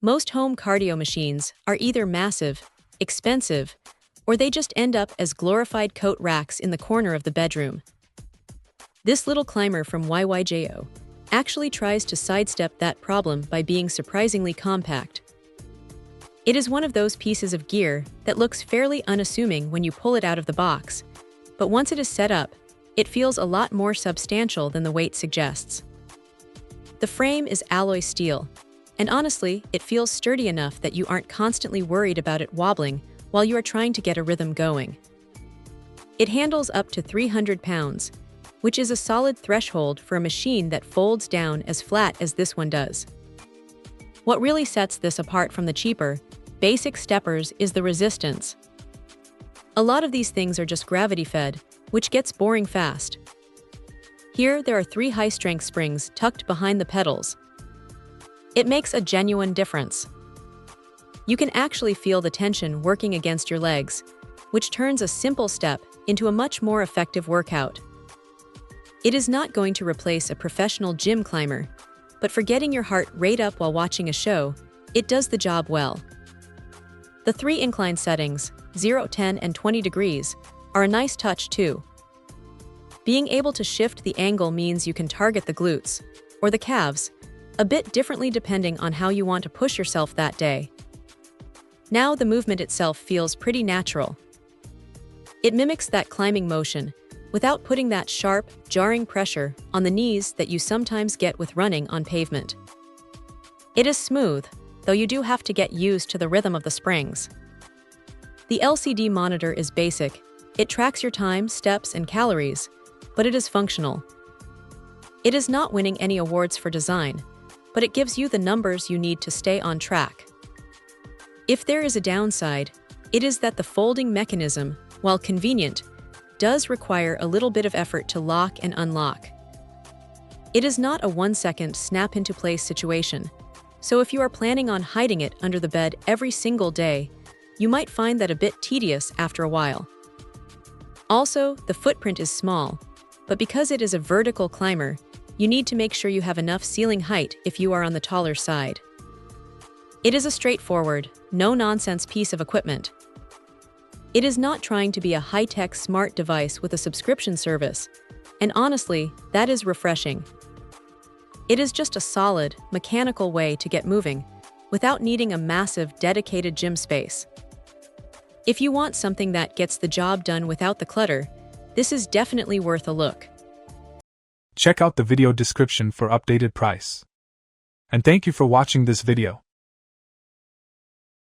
Most home cardio machines are either massive, expensive, or they just end up as glorified coat racks in the corner of the bedroom. This little climber from YYJO actually tries to sidestep that problem by being surprisingly compact. It is one of those pieces of gear that looks fairly unassuming when you pull it out of the box, but once it is set up, it feels a lot more substantial than the weight suggests. The frame is alloy steel, and honestly, it feels sturdy enough that you aren't constantly worried about it wobbling while you are trying to get a rhythm going. It handles up to 300 pounds, which is a solid threshold for a machine that folds down as flat as this one does. What really sets this apart from the cheaper, basic steppers is the resistance. A lot of these things are just gravity-fed, which gets boring fast. Here, there are 3 high-strength springs tucked behind the pedals. It makes a genuine difference. You can actually feel the tension working against your legs, which turns a simple step into a much more effective workout. It is not going to replace a professional gym climber, but for getting your heart rate up while watching a show, it does the job well. The 3 incline settings, 0, 10, and 20 degrees, are a nice touch too. Being able to shift the angle means you can target the glutes, or the calves, a bit differently depending on how you want to push yourself that day. Now the movement itself feels pretty natural. It mimics that climbing motion, without putting that sharp, jarring pressure on the knees that you sometimes get with running on pavement. It is smooth, though you do have to get used to the rhythm of the springs. The LCD monitor is basic. It tracks your time, steps, and calories, but it is functional. It is not winning any awards for design, but it gives you the numbers you need to stay on track. If there is a downside, it is that the folding mechanism, while convenient, does require a little bit of effort to lock and unlock. It is not a 1-second snap-into-place situation, so if you are planning on hiding it under the bed every single day, you might find that a bit tedious after a while. Also, the footprint is small, but because it is a vertical climber, you need to make sure you have enough ceiling height if you are on the taller side. It is a straightforward, no-nonsense piece of equipment. It is not trying to be a high-tech smart device with a subscription service, and honestly, that is refreshing. It is just a solid, mechanical way to get moving, without needing a massive, dedicated gym space. If you want something that gets the job done without the clutter, this is definitely worth a look. Check out the video description for updated price. And thank you for watching this video.